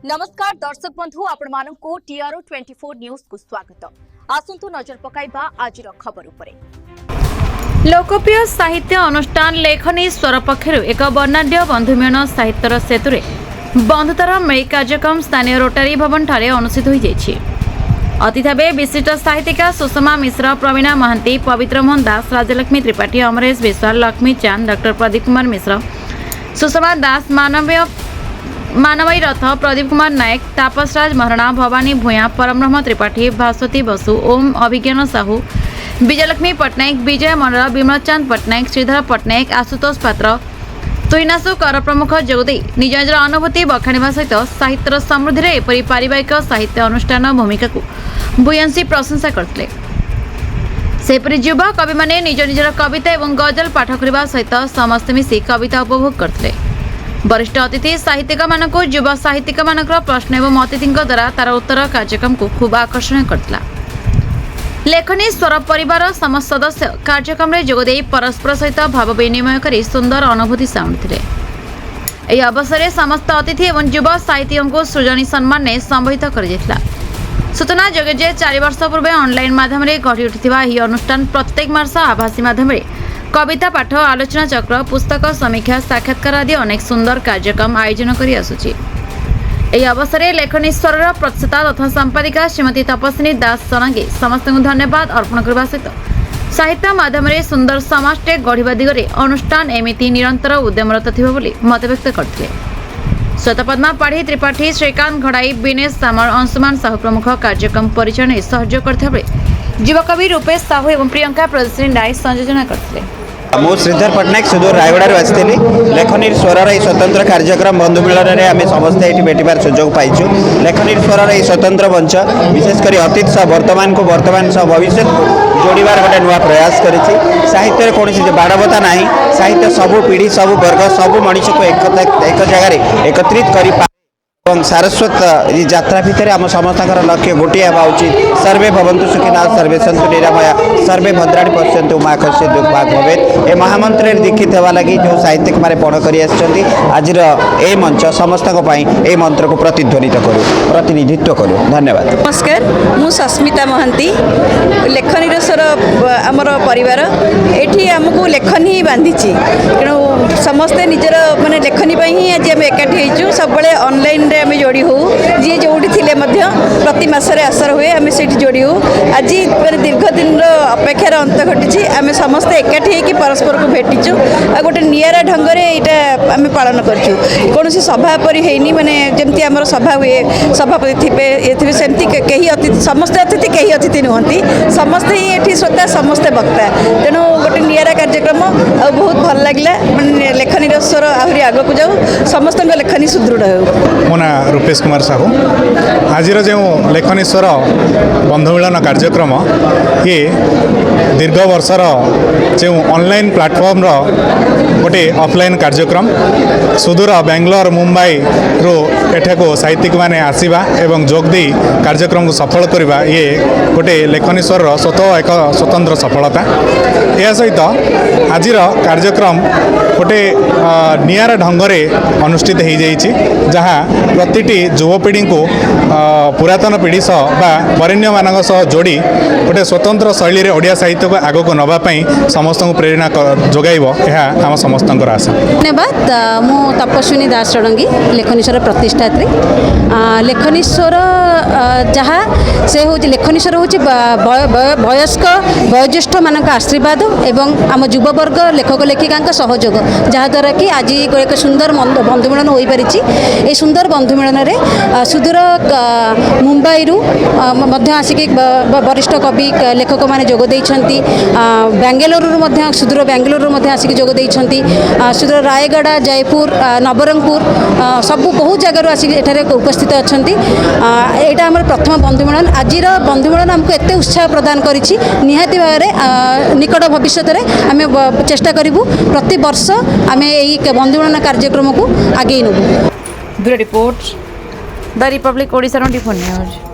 नमस्कार दर्शक बंधु आपण मानकु टीआरओ 24 न्यूज को स्वागत। आसंतु नजर पकाइबा आज खबर उपरे। लोकप्रिय साहित्य अनुष्ठान लेखनी स्वर पक्षर एक वर्णाढ्य बंधुमिलन साहित्यर सेतुरे बंधुतार मेल कार्यक्रम स्थानीय रोटारी भवन ठारे अनुष्ठित हो जाइछि। अतिथि भावे विशिष्ट साहित्यिका सुषमा मिश्र, प्रवीणा महांती, पवित्र मोहन दास, राजलक्ष्मी त्रिपाठी, अमरेश विश्वाल, लक्ष्मी चांद, डॉक्टर प्रदीप कुमार मिश्र, सुषमा दास, मानवई रथ, प्रदीप कुमार नायक, तापस राज महारणा, भवानी भूया, परमब्रह्म त्रिपाठी, भास्वती बसु, ओम अभिज्ञान साहू, विजयलक्ष्मी पट्टनायक, विजय मंडल, विमलचंद पट्टनायक, श्रीधर पट्टनायक, आशुतोष पात्र, तुहिनासु कर प्रमुख जोगदे निज निजर अनुभूति बखाणिबा सहित साहित्यर समृद्धि में एपरी पारिवारिक साहित्य अनुष्ठान भूमिका को भूयसी प्रशंसा करते। सेपरी युवा कवि माने निज निजर कविता और गजल पाठ करने सहित समस्त मिसी कविता उपभोग करते। वरिष्ठ अतिथि साहित्यिक मानक युवा साहित्यिक मानक प्रश्न एवं अतिथि द्वारा तार उत्तर कार्यक्रम को खूब आकर्षण करथिला। लेखनी स्वर परिवार समस्त सदस्य कार्यक्रम में जोगदे परस्पर सहित भाव विनिमय कर सुंदर अनुभूति साउंडथिले। यह अवसर में समस्त अतिथि एवं युवा साहित्यियों को सृजनी सम्मान ने संबोधित कर सूचना जोगे जे 4 वर्ष पूर्व ऑनलाइन माध्यम गढ़ी उठिथिबा यह अनुष्ठान प्रत्येक मास आभासी माध्यम कविता पाठ, आलोचना चक्र, पुस्तक समीक्षा, साक्षात्कार आदि अनेक सुंदर कार्यक्रम आयोजन करी आसुछि। ଏହି ଅବସରରେ ଲେଖନୀଶ୍ୱରର ପ୍ରତିଷ୍ଠା ତଥା ସମ୍ପାଦିକା ଶ୍ରୀମତୀ ତପସ୍ୱିନୀ ଦାସ ସନାଙ୍ଗୀ ସମସ୍ତଙ୍କୁ ଧନ୍ୟବାଦ ଅର୍ପଣ କରିବା ସହିତ ସାହିତ୍ୟ ମାଧ୍ୟମରେ ସୁନ୍ଦର ସମାଜଟେ ଗଢ଼ିବା ଦିଗରେ ଅନୁଷ୍ଠାନ ଏମିତି ନିରନ୍ତର ଉଦ୍ୟମରତ ଥିବ ବୋଲି ମତବ୍ୟକ୍ତ କରିଥିଲେ। ଶ୍ୱେତପଦ୍ମା ପାଢ଼ୀ ତ୍ରିପାଠୀ, ଶ୍ରୀକାନ୍ତ ଘଡ଼ାଇ, ବିନେଶ ସାମଲ, ଅଂଶୁମାନ ସାହୁ ପ୍ରମୁଖ କାର୍ଯ୍ୟକ୍ରମ ପରିଚାଳନାରେ ସହଯୋଗ କରିଥିବା ବେଳେ ଯୁବକବି ରୂପେଶ ସାହୁ ଏବଂ ପ୍ରିୟଙ୍କା ପ୍ରଦର୍ଶିନୀ ରାୟ ସଂଯୋଜନା କରିଥିଲେ। मु श्रीधर पट्टनायक सुदूर रायगड़ार आसी लेखनी स्वर स्वतंत्र कार्यक्रम बंधु मिलन में आम समस्ते ये भेटार सुजोग पाइचु। लेखनी स्वर यह स्वतंत्र मंच विशेषकर अतीत सह वर्तमान को वर्तमान सह भविष्य को जोड़ार गोटे नुआ प्रयास कर साहित्य कौन बाड़बता ना साहित्य सबू पीढ़ी सबू वर्ग सबू मनुष्य को एक जगह एकत्रित कर सारस्वत यात्रा भितर आम समस्त लक्ष्य गोटे हवा उचित। सर्वे भवन्तु सुखिनः, सर्वे सन्तु निरामया, सर्वे भद्राणि पश्यन्तु मा कश्चित् दुःखभाग् भवेत्। ए महामंत्र दीक्षित होगा लगी जो साहित्यिक मैंने पढ़ कर आज ए मंच समस्त ए मंत्र को प्रतिध्वनित करूँ, प्रतिनिधित्व करूँ। धन्यवाद। नमस्कार, मु सस्मिता महांती, लेखनी स्वर आमर परिवार ये आमको लेखनी ही बांधी तेणु समस्ते निजर माने लेखनी ही आज आम एकाठी होइछु। सब ऑनलाइन रे आम जोड़ी हो जी जोड़ी थिले मध्य प्रति मासरे आसर हुए आम से जोड़ी हो। आज मैंने दीर्घ दिन अपेक्षार अंत घटी आम समस्ते एकाठी होकर परस्पर को भेटिचु आ गोटे निरा ढंग से यहाँ आम पालन करूँ। कौन सभा परी है माने जमती आम सभा हुए सभापति थे ये थे सेमती कहीं अतिथि समस्ते अतिथि कहीं अतिथि नुहति समस्ते ही ये श्रोता समस्ते वक्ता तेणु गोटे निरा कार्यक्रम आ बहुत भल लगे मैंने लेखनी स्वर आहरी आग को जाऊ समस्त लेखनी सुदृढ़ हो। मो ना रूपेश कुमार साहू। आज जो लेखनी स्वर बंधु मिलन कार्यक्रम ये दीर्घ वर्षर जो ऑनलाइन प्लेटफॉर्म गोटे ऑफलाइन कार्यक्रम सुदूर बेंगलोर मुंबई रो एठाको साहित्यिक माने आसीबा एवं जोगदी कार्यक्रम को सफल करवा ये गोटे लेखनी स्वर स्वतः एक स्वतंत्र सफलता। यह सहित आज कार्यक्रम गोटे नियारा ढंगरे अनुष्ठित हो जाइछि जहाँ प्रतिटी युवपीढ़ी को पुरातन पीढ़ी सह बा वरेण्य मानक सह जोड़ी गोटे स्वतंत्र शैली रे ओडिया साहित्य को आग को नवापाई समस्त को प्रेरणा जोगाइब यह आम समस्त आशा। धन्यवाद। मु तपस्विनी दास षडंगी लेखनीश्वर प्रतिष्ठात्री। लेखनीश्वर जहाँ से हूँ लेखनीश्वर हूँ वयस्क वयोज्येष्ठ मान आशीर्वाद एवं आम युववर्ग लेखक लेखिका सहयोग जहाँद्वारा कि आज एक सुंदर बंधुमिलन हो पारी। सुंदर बंधु मिलन में सुदूर मुंबई आसिक वरिष्ठ कवि लेखक मैंने जोगदे बेंगलुरु सुदूर बेंगलुरु आसिक जोगदे सुदूर रायगड़ा जयपुर नवरंगपुर सबू बहुत जगार आसिक एठारे उपस्थित अच्छा। यहाँ आम प्रथम बंधु मिलन आज बंधु मिलन आमको एत उत्साह प्रदान करिछि। निहाती भाव निकट भविष्य में आम चेष्टा करूँ प्रति वर्ष आम यही बंधु मिलन कार्यक्रम को आगे नबू। Bureau report the Republic Odisha 24 news.